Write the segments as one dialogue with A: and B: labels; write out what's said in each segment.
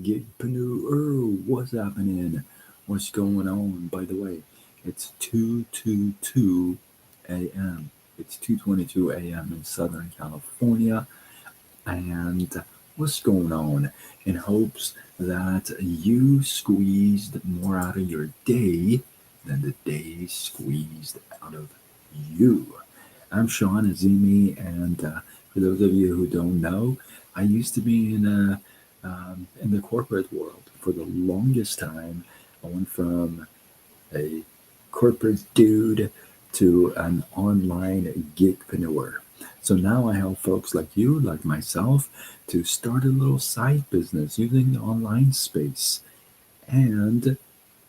A: Gigpreneur, what's happening? What's going on? By the way, it's 2:22 a.m. It's 2:22 a.m. in Southern California, and what's going on? In hopes that you squeezed more out of your day than the day squeezed out of you. I'm Sean Azimi, and for those of you who don't know, I used to be in the corporate world for the longest time. I went from a corporate dude to an online gigpreneur. So now I help folks like you, like myself, to start a little side business using the online space. And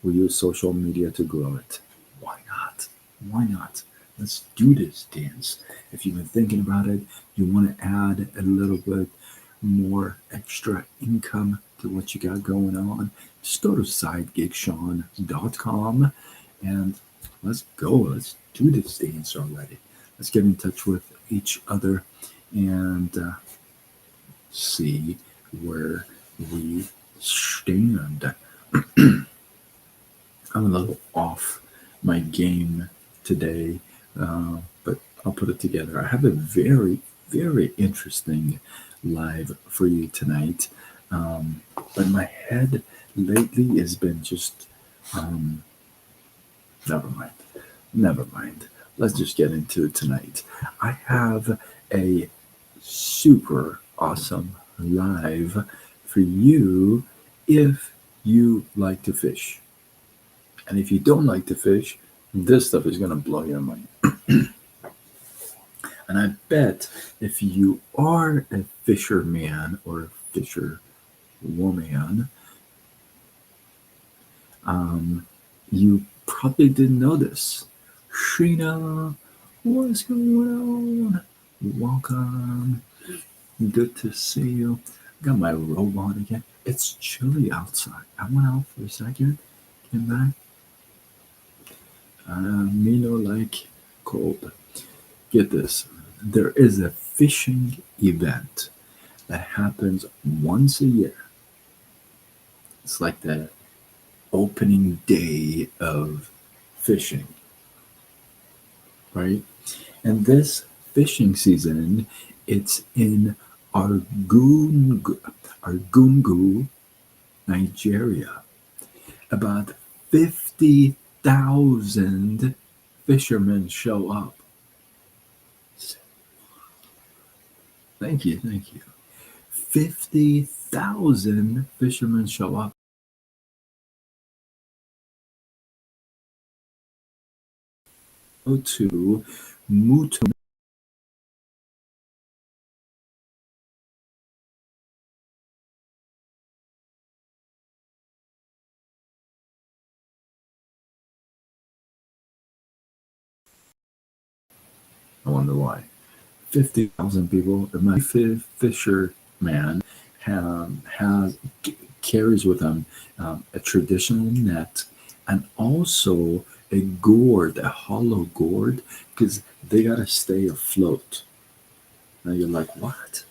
A: we use social media to grow it. Why not? Why not? Let's do this dance. If you've been thinking about it, you want to add a little bit more extra income to what you got going on, just go to sidegigshawn.com and let's go. Let's do this dance already. Let's get in touch with each other and see where we stand. I'm a little off my game today, but I'll put it together. I have a very, very interesting live for you tonight. But my head lately has been just, um, never mind. Never mind. Let's just get into it tonight. I have a super awesome live for you if you like to fish. And if you don't like to fish, this stuff is going to blow your mind. And I bet if you are a fisherman or a fisher woman, you probably didn't know this. Sheena, what's going on? Welcome. Good to see you. Got my robe on again. It's chilly outside. I went out for a second, came back. Me no like cold. Get this. There is a fishing event that happens once a year. It's like the opening day of fishing, right? And this fishing season, it's in Argungu, Nigeria. About 50,000 fishermen show up. Thank you, thank you. 50,000 fishermen show up. Go to Mutum. I wonder why. 50,000 people. My fisherman has carries with him a traditional net and also a gourd, a hollow gourd, because they gotta stay afloat. Now you're like, what?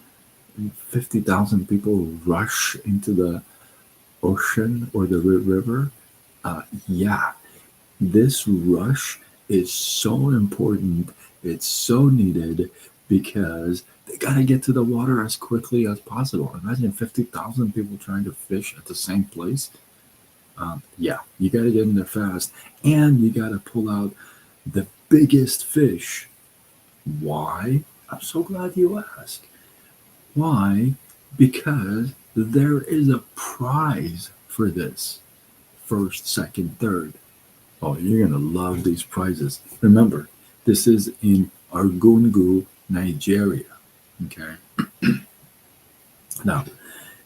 A: 50,000 people rush into the ocean or the river? Yeah, this rush is so important. It's so needed because they got to get to the water as quickly as possible. Imagine 50,000 people trying to fish at the same place. Yeah, you got to get in there fast and you got to pull out the biggest fish. Why? I'm so glad you asked. Why? Because there is a prize for this first, second, third. Oh, you're going to love these prizes. Remember, this is in Argungu, Nigeria. Okay. Now,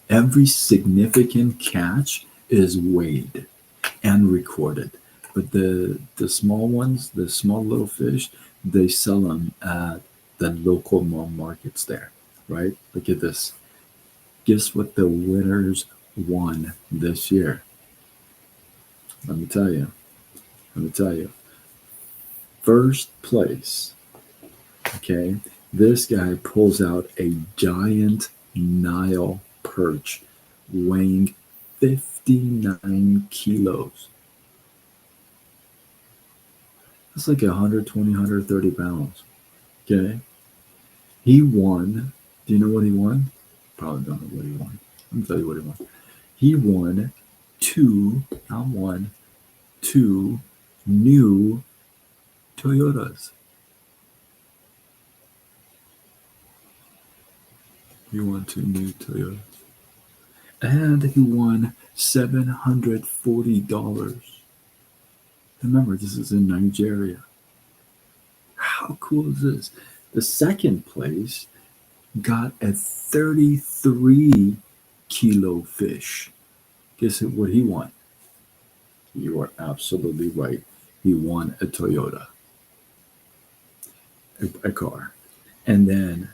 A: every significant catch is weighed and recorded. But the small ones, the small little fish, they sell them at the local markets there, right? Look at this. Guess what the winners won this year? Let me tell you. Let me tell you. First place, okay, this guy pulls out a giant Nile perch weighing 59 kilos. That's like 120, 130 pounds. Okay. He won. Do you know what he won? Probably don't know what he won. Let me tell you what he won. He won two, not one, two new Toyotas. He won two new Toyotas. And he won $740. Remember, this is in Nigeria. How cool is this? The second place got a 33 kilo fish. Guess what he won? You are absolutely right. He won a Toyota, a car. And then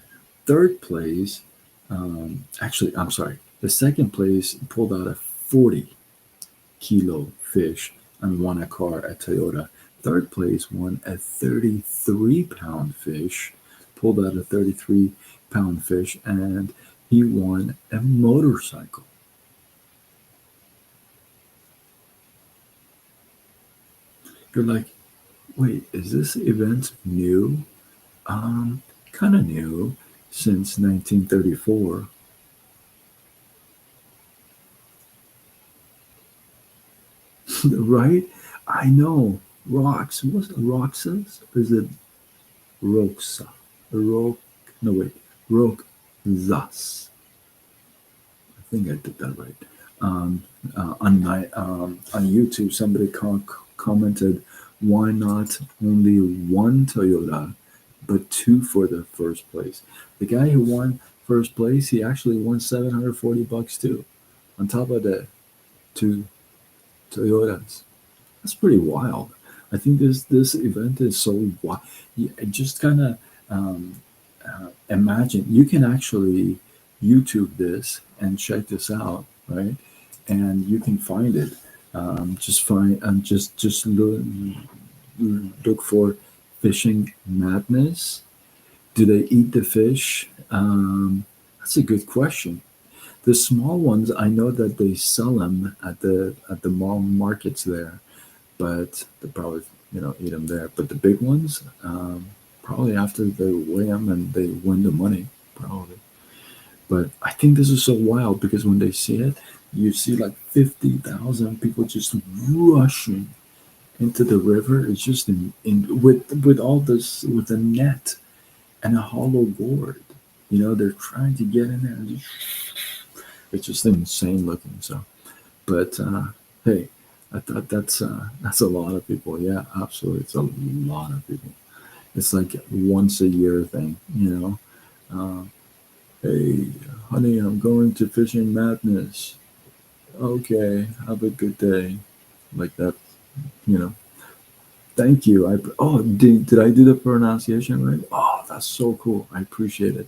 A: third place, actually, I'm sorry. The second place pulled out a 40 kilo fish and won a car, a Toyota. Third place won a 33-pound fish, pulled out a 33-pound fish, and he won a motorcycle. You're like, wait, is this event new? Kind of new since 1934. Right? I know. Rocks. What's it? Roxas? Or is it Roxa? Rock. No, wait. Roxas. I think I did that right. On YouTube, somebody commented, "Why not only one Toyota, but two for the first place?" The guy who won first place, he actually won $740 too, on top of the two Toyotas. That's pretty wild. I think this event is so wild. Just kind of imagine you can actually YouTube this and check this out, right? And you can find it. Just find just look for fishing madness. Do they eat the fish? That's a good question. The small ones, I know that they sell them at the mall markets there, but they probably eat them there. But the big ones, probably after they weigh them and they win the money, probably. But I think this is so wild because when they see it, you see like 50,000 people just rushing into the river. It's just in with all this with a net and a hollow board. They're trying to get in there. And it's just insane looking. So, but hey, I thought that's a lot of people. Yeah, absolutely, it's a lot of people. It's like once a year thing. Uh, hey, honey, I'm going to fishing madness. Okay, have a good day. Like that, you know. Thank you. Did I do the pronunciation right? Oh, that's so cool. I appreciate it.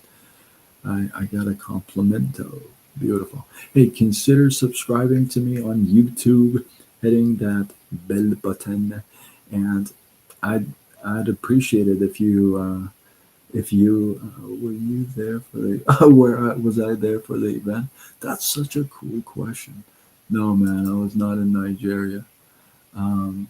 A: I got a complimento. Beautiful. Hey, consider subscribing to me on YouTube, hitting that bell button, and I'd I'd appreciate it if you were you there for the was I there for the event? That's such a cool question. No, man, I was not in Nigeria. Um,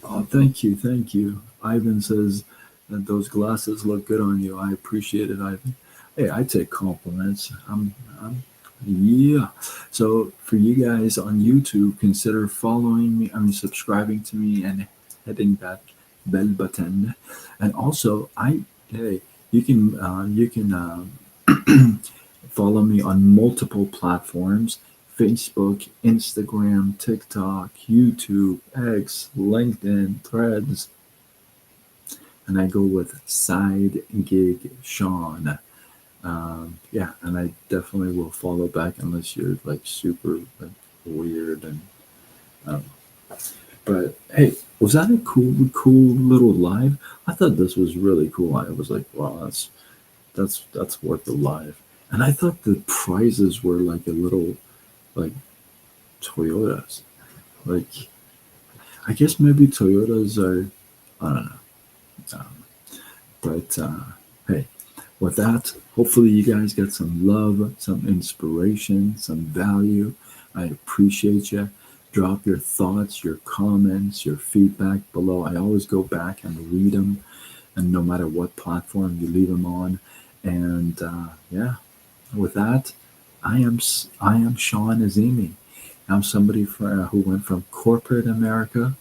A: oh, thank you, thank you. Ivan says that those glasses look good on you. I appreciate it, Ivan. Hey, I take compliments. Yeah. So for you guys on YouTube, consider following me. I mean, subscribing to me and hitting that bell button. And also, hey, you can follow me on multiple platforms: Facebook, Instagram, TikTok, YouTube, X, LinkedIn, Threads, and I go with Side Gig Sean. Yeah, and I definitely will follow back unless you're like super like weird and um, but hey, was that a cool little live? I thought this was really cool. I was like, wow, that's worth the live. And I thought the prizes were like a little like Toyotas. Like I guess maybe Toyotas are I don't know. Um, but hey, with that, hopefully you guys get some love, some inspiration, some value. I appreciate you. Drop your thoughts, your comments, your feedback below. I always go back and read them, and no matter what platform you leave them on. And yeah, with that, I am Sean Azimi. I'm somebody who went from corporate America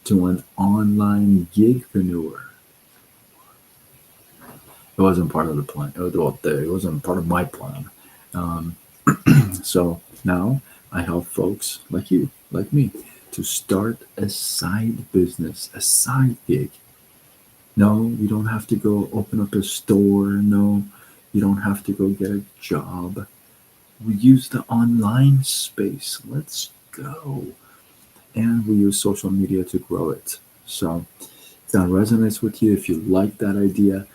A: to an online gigpreneur. It wasn't part of the plan. It wasn't part of my plan. Um, so now I help folks like you, like me, to start a side business, a side gig. No, you don't have to go open up a store. No, you don't have to go get a job. We use the online space. Let's go. And we use social media to grow it. So if that resonates with you, if you like that idea,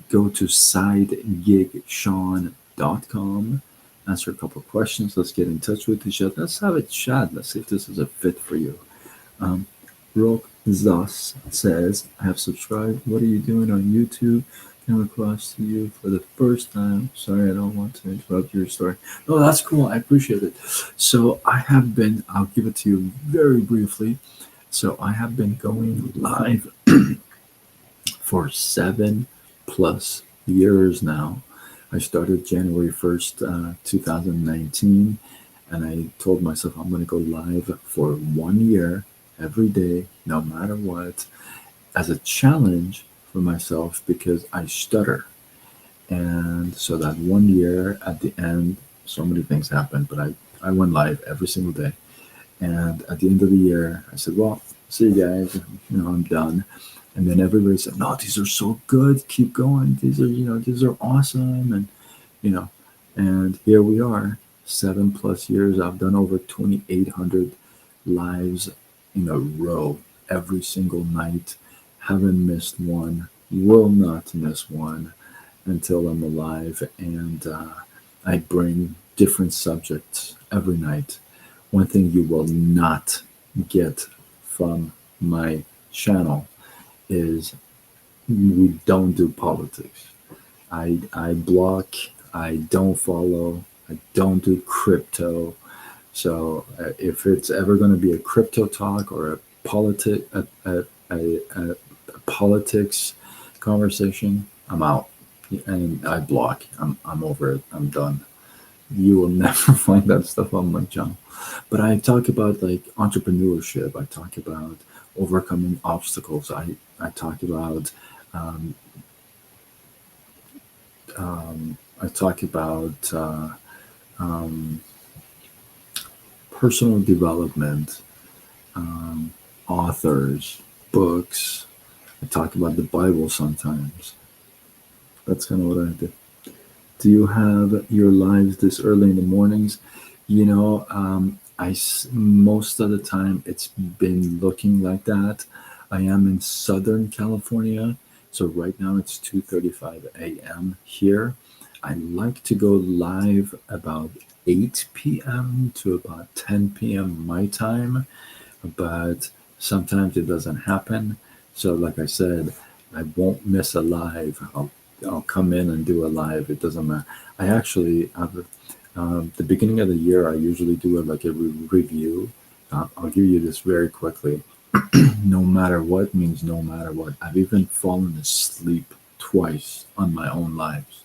A: go to sidegigsean.com, answer a couple of questions. Let's get in touch with each other. Let's have a chat. Let's see if this is a fit for you. Rock Zos says, I have subscribed. What are you doing on YouTube? Came across to you for the first time. Sorry, I don't want to interrupt your story. No, that's cool. I appreciate it. So I'll give it to you very briefly. So I have been going live for 7+ years now. I started January 1st, 2019, and I told myself I'm going to go live for 1 year every day, no matter what, as a challenge for myself because I stutter. And so that 1 year at the end, so many things happened, but I went live every single day. And at the end of the year, I said, well, see you guys, I'm done. And then everybody said, no, these are so good. Keep going. These are awesome. And here we are, 7+ years. I've done over 2,800 lives in a row every single night. Haven't missed one. Will not miss one until I'm alive. And I bring different subjects every night. One thing you will not get from my channel is we don't do politics. I block, I don't follow, I don't do crypto. So if it's ever going to be a crypto talk or a politics conversation, I'm out and I block. I'm over it. I'm done. You will never find that stuff on my channel. But I talk about like entrepreneurship. I talk about overcoming obstacles. I talk about um, I talk about personal development, authors, books. I talk about the Bible sometimes. That's kind of what I do. Do you have your lives this early in the mornings? Most of the time it's been looking like that. I am in Southern California, so right now it's 2:35 a.m. here. I like to go live about 8 p.m. to about 10 p.m. my time, but sometimes it doesn't happen. So, like I said, I won't miss a live. I'll come in and do a live. It doesn't matter. I actually have the beginning of the year. I usually do like a review. I'll give you this very quickly. No matter what means no matter what. I've even fallen asleep twice on my own lives.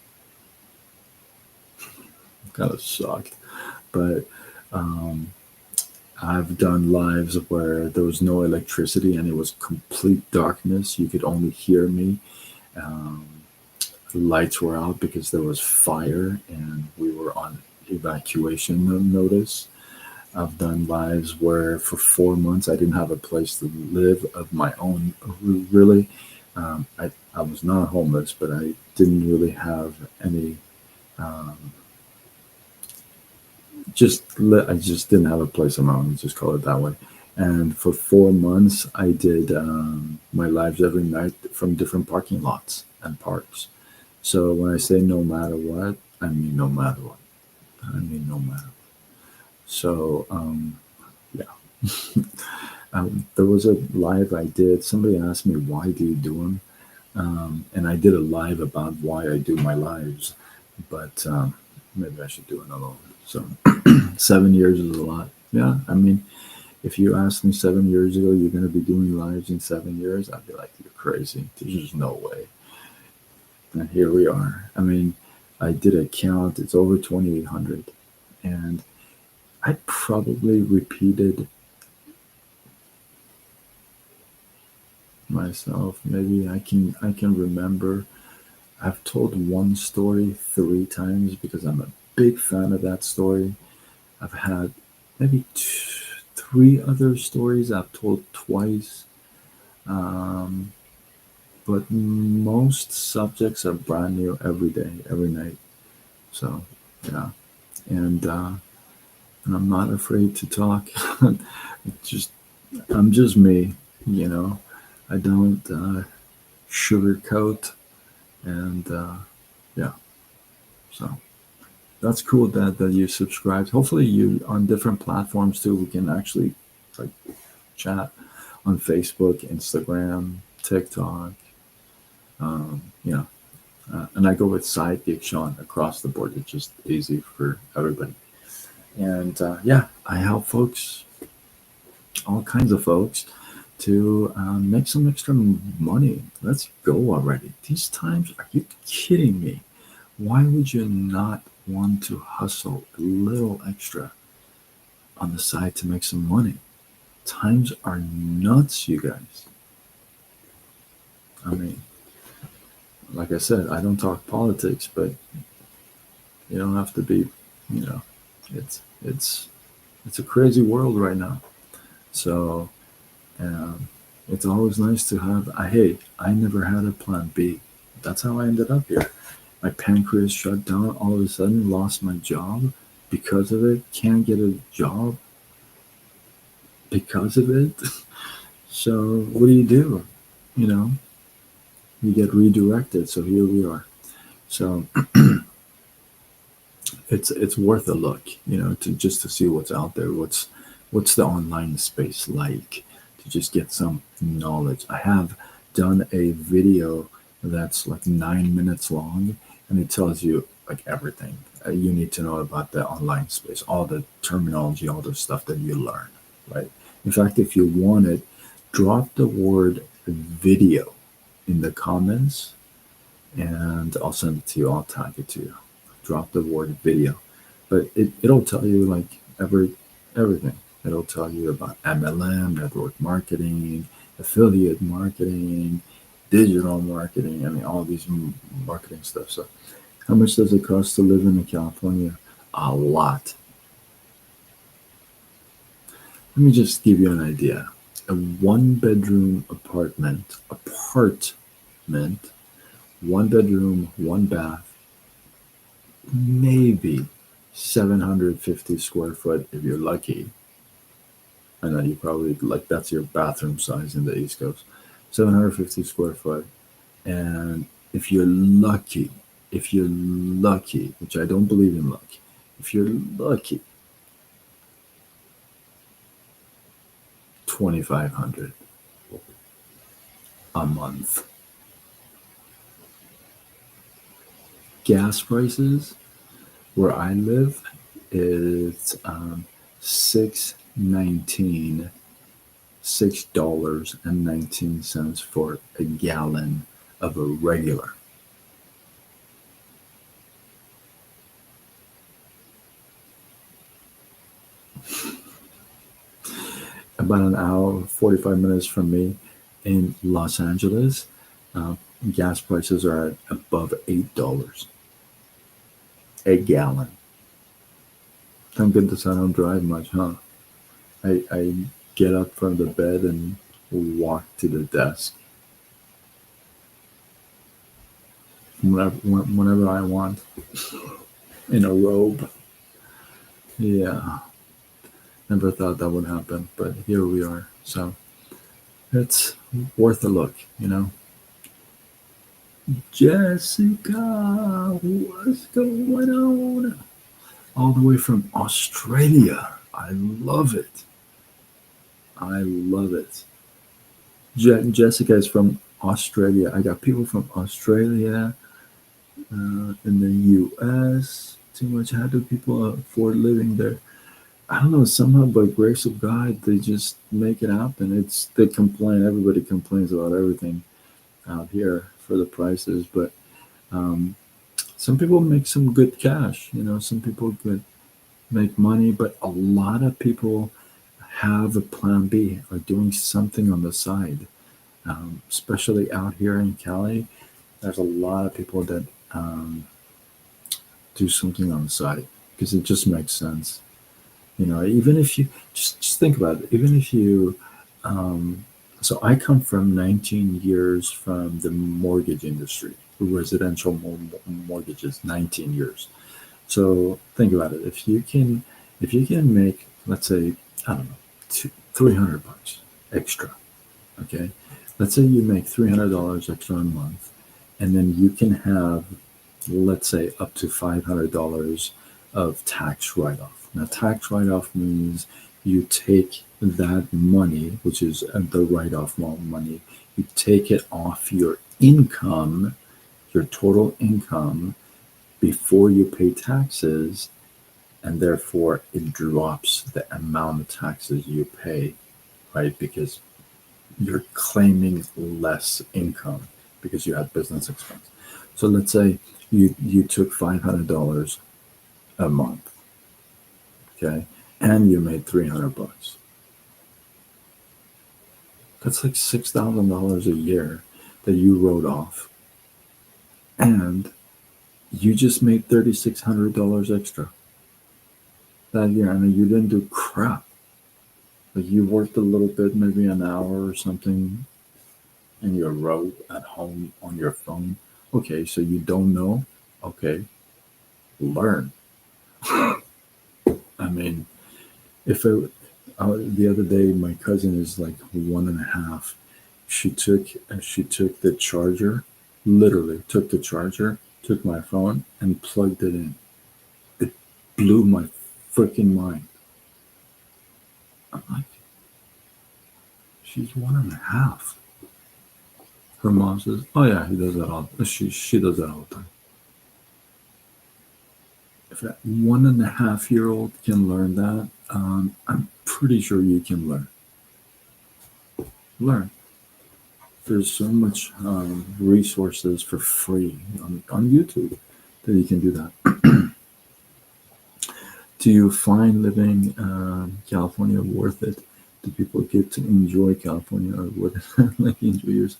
A: Kind of sucked, but I've done lives where there was no electricity and it was complete darkness. You could only hear me. Um, the lights were out because there was fire and we were on evacuation notice. I've done lives where for 4 months I didn't have a place to live of my own, really. I was not homeless, but I didn't really have any. Um, I just didn't have a place of my own. Let's just call it that way. And for 4 months, I did my lives every night from different parking lots and parks. So when I say no matter what, I mean no matter what. I mean no matter. So yeah, there was a live I did. Somebody asked me why do you do them, and I did a live about why I do my lives. But maybe I should do another one. So 7 years is a lot. Yeah, I mean, if you asked me 7 years ago, you're going to be doing lives in 7 years, I'd be like, you're crazy. There's just no way. And here we are. I mean, I did a count, it's over 2,800. And I probably repeated myself. Maybe I can remember. I've told one story 3 times because I'm a big fan of that story. I've had maybe 3 other stories I've told twice. Um, but most subjects are brand new every day, every night. So, yeah. And, uh, and I'm not afraid to talk. just I'm just me, you know. I don't sugarcoat, and yeah. So that's cool that you subscribed. Hopefully, you on different platforms too. We can actually like chat on Facebook, Instagram, TikTok. Yeah, and I go with Sidekick Sean across the board. It's just easy for everybody. And yeah, I help folks, all kinds of folks, to make some extra money. Let's go already. These times, are you kidding me? Why would you not want to hustle a little extra on the side to make some money? Times are nuts, you guys. I mean, like I said, I don't talk politics, but you don't have to be, you know, it's it's it's a crazy world right now. So um, it's always nice to have. Hey, I never had a plan B. That's how I ended up here. My pancreas shut down. All of a sudden, lost my job because of it. Can't get a job because of it. So what do? You know, you get redirected. So here we are. So it's worth a look, you know, to just to see what's out there, what's the online space like, to just get some knowledge. I have done a video that's like 9 minutes long, and it tells you like everything you need to know about the online space, all the terminology, all the stuff that you learn, right? In fact, if you want it, drop the word video in the comments, and I'll send it to you. I'll tag it to you. Drop the word video, but it'll tell you like everything. It'll tell you about MLM, network marketing, affiliate marketing, digital marketing. I mean, all these marketing stuff. So, how much does it cost to live in California? A lot. Let me just give you an idea. A one-bedroom apartment, 1 bedroom, 1 bath, maybe 750 square foot if you're lucky. I know you probably like that's your bathroom size in the East Coast. 750 square foot. And if you're lucky, which I don't believe in luck, if you're lucky, 2,500 a month. Gas prices where I live is 6.19, $6.19 for a gallon of a regular. About an hour, 45 minutes from me in Los Angeles, uh, gas prices are at above $8 a gallon. Thank goodness I don't drive much, huh? I get up from the bed and walk to the desk whenever I want in a robe. Yeah, never thought that would happen, but here we are. So it's worth a look, you know. Jessica, what's going on? All the way from Australia. I love it. I love it. Jessica is from Australia. I got people from Australia, in the US. too much. How do people afford living there? I don't know. Somehow, by grace of God, they just make it happen. They complain. Everybody complains about everything out here for the prices, but um, some people make some good cash. Some people could make money, but a lot of people have a plan B or doing something on the side. Especially out here in Cali, there's a lot of people that do something on the side because it just makes sense. Even if you just think about it, even if you, um, so I come from 19 years from the mortgage industry, residential mortgages, 19 years. So think about it. If you can make, let's say, I don't know, 300 bucks extra, okay? Let's say you make $300 extra a month, and then you can have, let's say, up to $500 of tax write-off. Now, tax write-off means you take that money, which is the write-off money, you take it off your income, your total income, before you pay taxes, and therefore it drops the amount of taxes you pay, right? Because you're claiming less income because you had business expense. So let's say you took $500 a month, okay, and you made 300 bucks. That's like $6,000 a year that you wrote off, and you just made $3,600 extra that year. I mean, you didn't do crap. Like you worked a little bit, maybe an hour or something, and you wrote at home on your phone. Okay, so you don't know. Okay, learn. I mean, if it, the other day, my cousin is like 1.5. She took the charger, literally took the charger, took my phone and plugged it in. It blew my freaking mind. I'm like, she's 1.5. Her mom says, "Oh yeah, he does that all. She does that all the time." If that 1.5-year old can learn that, I'm pretty sure you can learn. Learn. There's so much resources for free on YouTube that you can do that. Do you find living California worth it? Do people get to enjoy California, or what? Like enjoy yours?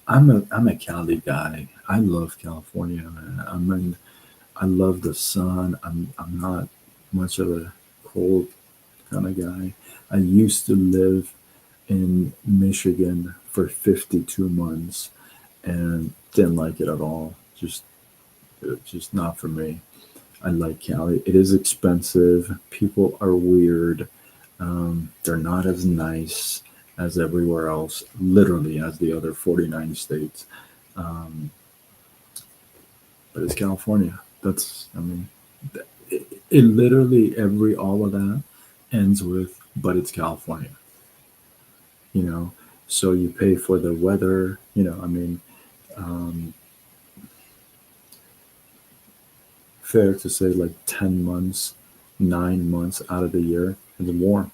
A: I'm a Cali guy. I love California, man. I love the sun. I'm not much of a cold kind of guy. I used to live in Michigan for 52 months and didn't like it at all. Just not for me. I like Cali. It is expensive. People are weird. They're not as nice as everywhere else, literally as the other 49 states. Um, but it's California. I mean, it literally all of that ends with, but it's California, you know? So you pay for the weather, I mean, um, fair to say like 10 months, 9 months out of the year is warm.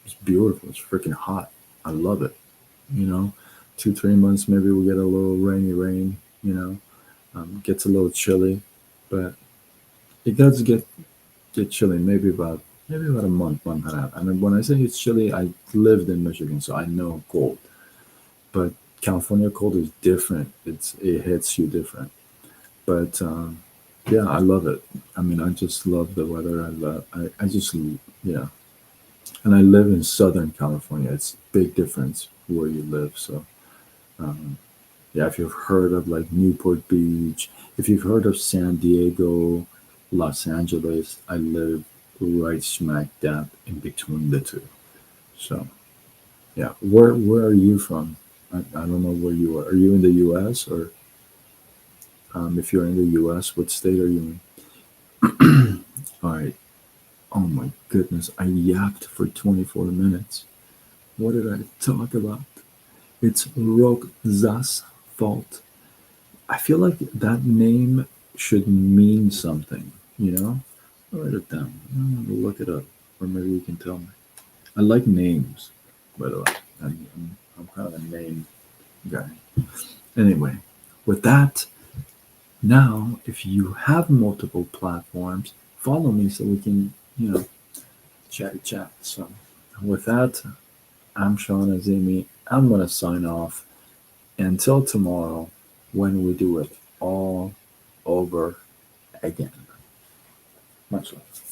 A: It's beautiful. It's freaking hot. I love it. You know, 2, 3 months, maybe we get a little rainy rain, gets a little chilly, but it does get chilly maybe about a month and a half. I mean, when I say it's chilly, I lived in Michigan, so I know cold. But California cold is different. It hits you different. But yeah, I love it. I mean, I just love the weather. I just yeah, and I live in Southern California. It's a big difference where you live. So um, yeah, if you've heard of like Newport Beach, if you've heard of San Diego, Los Angeles, I live right smack dab in between the two. So yeah, where are you from? I don't know where you are. Are you in the U.S. or if you're in the U.S., what state are you in? All right. Oh my goodness, I yapped for 24 minutes. What did I talk about? It's Rockzas fault. I feel like that name should mean something. You know, write it down. Look it up, or maybe you can tell me. I like names, by the way. I'm kind of a name guy. Anyway, with that, now if you have multiple platforms, follow me so we can, chat. So with that, I'm Sean Azimi. I'm gonna sign off until tomorrow when we do it all over again. Much love.